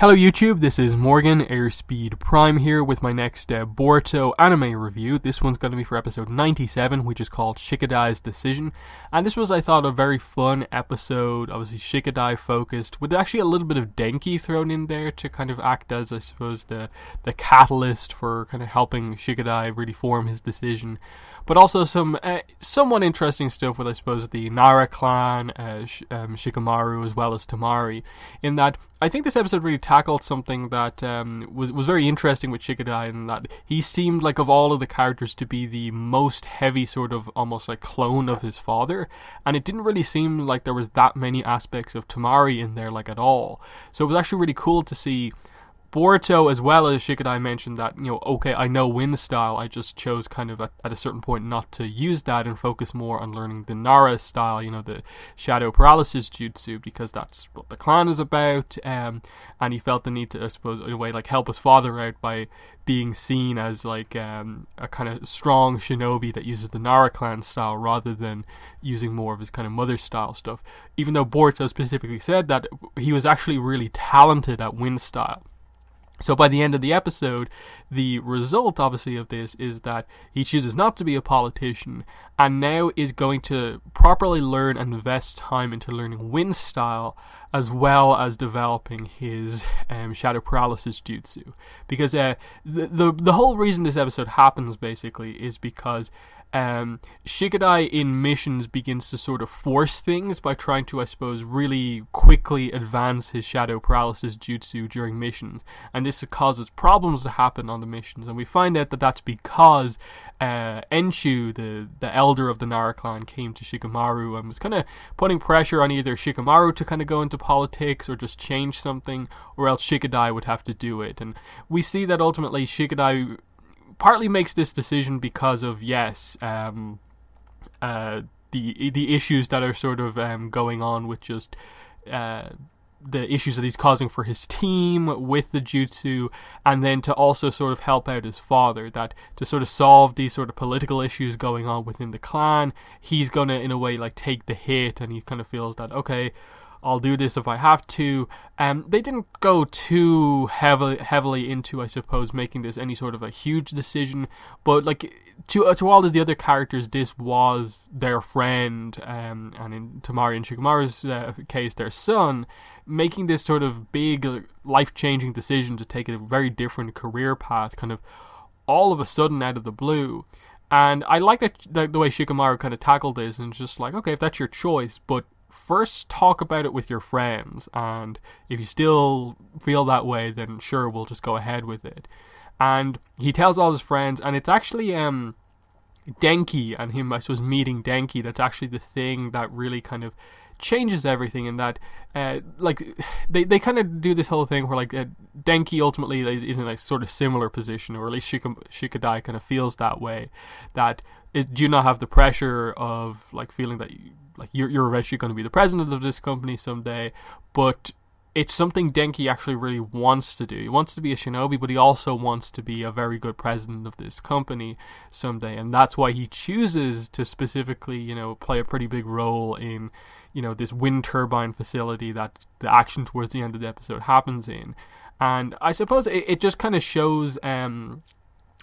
Hello YouTube, this is Morgan, Airspeed Prime here with my next Boruto Anime review. This one's going to be for episode 97, which is called Shikadai's Decision. And this was, I thought, a very fun episode, obviously Shikadai focused, with actually a little bit of Denki thrown in there to kind of act as, I suppose, the catalyst for kind of helping Shikadai really form his decision. But also some somewhat interesting stuff with, I suppose, the Nara clan, Shikamaru, as well as Tamari, in that I think this episode really tackled something that was very interesting with Shikadai, in that he seemed like, of all of the characters, to be the most heavy sort of almost like clone of his father, and it didn't really seem like there was that many aspects of Tamari in there like at all. So it was actually really cool to see Boruto, as well as Shikadai, mentioned that, okay, I know wind style, I just chose kind of at a certain point not to use that and focus more on learning the Nara style, the shadow paralysis jutsu, because that's what the clan is about, and he felt the need to, I suppose, in a way, like, help his father out by being seen as like a kind of strong shinobi that uses the Nara clan style rather than using more of his kind of mother style stuff, even though Boruto specifically said that he was actually really talented at wind style. So by the end of the episode, the result, obviously, of this is that he chooses not to be a politician and now is going to properly learn and invest time into learning wind style, as well as developing his shadow paralysis jutsu. Because the whole reason this episode happens, basically, is because Shikadai in missions begins to sort of force things by trying to, I suppose, really quickly advance his shadow paralysis jutsu during missions, and this causes problems to happen on the missions, and we find out that that's because Enshu, the elder of the Nara clan, came to Shikamaru and was kind of putting pressure on either Shikamaru to kind of go into politics or just change something, or else Shikadai would have to do it. And we see that ultimately Shikadai partly makes this decision because of, yes, the issues that are sort of going on with just the issues that he's causing for his team with the jutsu, and then to also sort of help out his father, that to sort of solve these sort of political issues going on within the clan, he's gonna, in a way, like, take the hit, and he kind of feels that, okay, I'll do this if I have to. They didn't go too heavily into, I suppose, making this any sort of a huge decision, but like to all of the other characters, this was their friend, and in Tamari and Shikamaru's case, their son, making this sort of big, life-changing decision to take a very different career path, kind of all of a sudden out of the blue. And I like the way Shikamaru kind of tackled this, and just like, okay, if that's your choice, but first talk about it with your friends, and if you still feel that way, then sure, we'll just go ahead with it. And he tells all his friends, and it's actually Denki and him, I suppose, meeting Denki, that's actually the thing that really kind of changes everything, in that like they kind of do this whole thing where, like, Denki ultimately is in a sort of similar position, or at least Shikadai kind of feels that way, that do you not have the pressure of, like, feeling that you're eventually going to be the president of this company someday, but it's something Denki actually really wants to do. He wants to be a shinobi, but he also wants to be a very good president of this company someday, and that's why he chooses to specifically, play a pretty big role in, this wind turbine facility that the action towards the end of the episode happens in. And I suppose it just kind of shows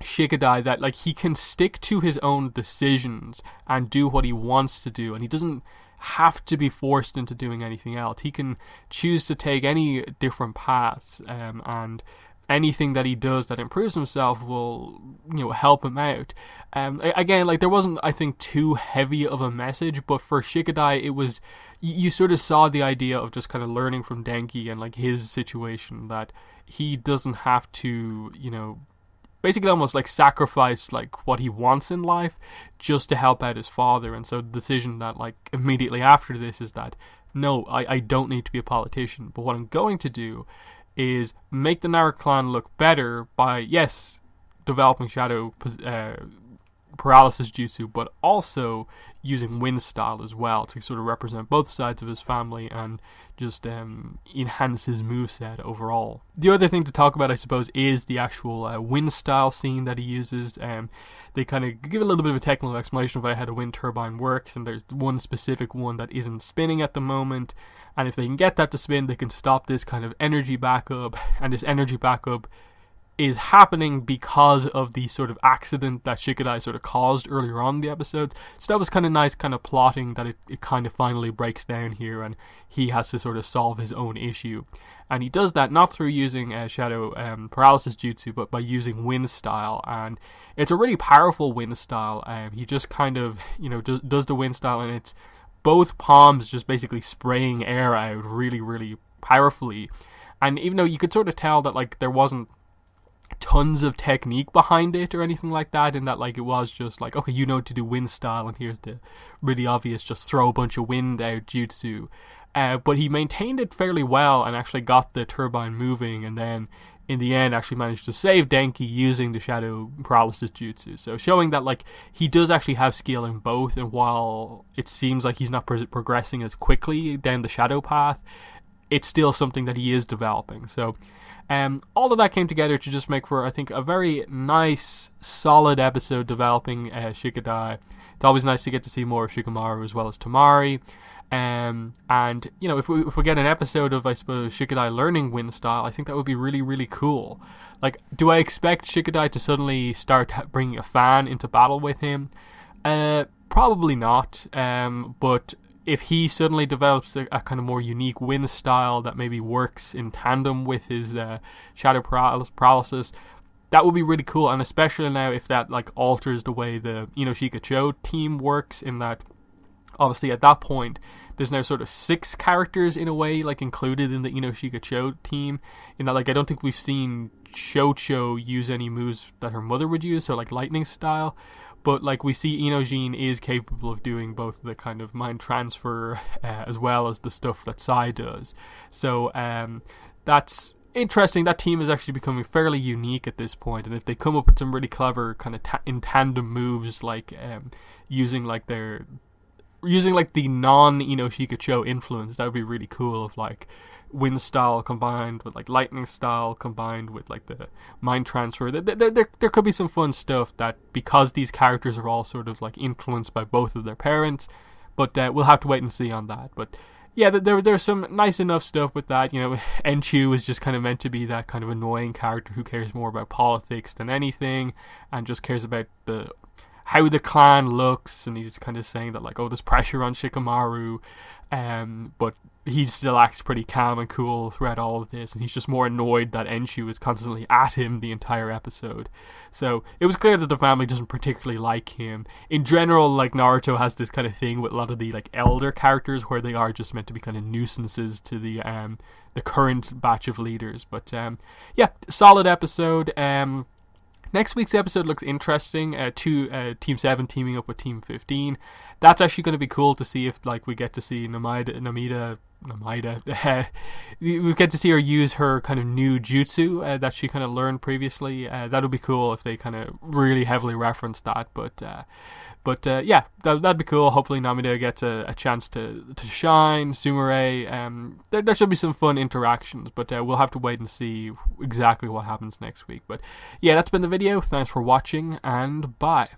Shikadai that, like, he can stick to his own decisions and do what he wants to do, and he doesn't have to be forced into doing anything else. He can choose to take any different paths, and anything that he does that improves himself will, help him out. Again, like, there wasn't, I think, too heavy of a message, but for Shikadai, it was, you sort of saw the idea of just kind of learning from Denki and, like, his situation, that he doesn't have to, basically almost like sacrifice, like, what he wants in life just to help out his father. And so the decision that, like, immediately after this is that, no, I don't need to be a politician, but what I'm going to do is make the Nara clan look better by, yes, developing shadow paralysis jutsu, but also using wind style as well to sort of represent both sides of his family and just enhance his moveset overall. The other thing to talk about, I suppose, is the actual wind style scene that he uses. They kind of give a little bit of a technical explanation of how the wind turbine works, and there's one specific one that isn't spinning at the moment, and if they can get that to spin, they can stop this kind of energy backup, and this energy backup is happening because of the sort of accident that Shikadai sort of caused earlier on in the episode. So that was kind of nice kind of plotting that it kind of finally breaks down here, and he has to sort of solve his own issue. And he does that not through using shadow paralysis jutsu, but by using wind style. And it's a really powerful wind style. He just kind of, does the wind style, and it's both palms just basically spraying air out really, really powerfully. And even though you could sort of tell that like there wasn't tons of technique behind it or anything like that, in that like it was just like, okay, to do wind style, and here's the really obvious just throw a bunch of wind out jutsu. But he maintained it fairly well and actually got the turbine moving, and then in the end actually managed to save Denki using the shadow paralysis jutsu. So showing that like he does actually have skill in both, and while it seems like he's not progressing as quickly down the shadow path, it's still something that he is developing. So all of that came together to just make for, I think, a very nice, solid episode developing Shikadai. It's always nice to get to see more of Shikamaru as well as Tamari. And if we get an episode of, I suppose, Shikadai learning wind style, I think that would be really, really cool. Like, do I expect Shikadai to suddenly start bringing a fan into battle with him? Probably not. But if he suddenly develops a kind of more unique wind style that maybe works in tandem with his shadow paralysis, that would be really cool. And especially now if that like alters the way the Shikacho team works, in that obviously at that point there's now sort of 6 characters in a way like included in the Shikacho team, in that like I don't think we've seen Chocho use any moves that her mother would use, so like lightning style. But like we see Inojin is capable of doing both the kind of mind transfer as well as the stuff that Sai does. So that's interesting. That team is actually becoming fairly unique at this point, and if they come up with some really clever kind of in tandem moves, like using the non-Shikacho influence, that would be really cool. Of like wind style combined with like lightning style combined with like the mind transfer. There could be some fun stuff that, because these characters are all sort of like influenced by both of their parents, but we'll have to wait and see on that. But yeah, there's some nice enough stuff with that. Enchu is just kind of meant to be that kind of annoying character who cares more about politics than anything, and just cares about how the clan looks, and he's kind of saying that like, oh, there's pressure on Shikamaru, but he still acts pretty calm and cool throughout all of this, and he's just more annoyed that Enshu is constantly at him the entire episode. So it was clear that the family doesn't particularly like him. In general, like Naruto has this kind of thing with a lot of the like elder characters where they are just meant to be kind of nuisances to the current batch of leaders. But yeah, solid episode. Next week's episode looks interesting. Team 7 teaming up with Team 15. That's actually going to be cool to see if like we get to see Namida. We get to see her use her kind of new jutsu that she kind of learned previously. That'll be cool if they kind of really heavily reference that. But yeah, that'd be cool. Hopefully Namida gets a chance to shine. Sumire, there should be some fun interactions, but we'll have to wait and see exactly what happens next week. But yeah, that's been the video. Thanks for watching, and bye.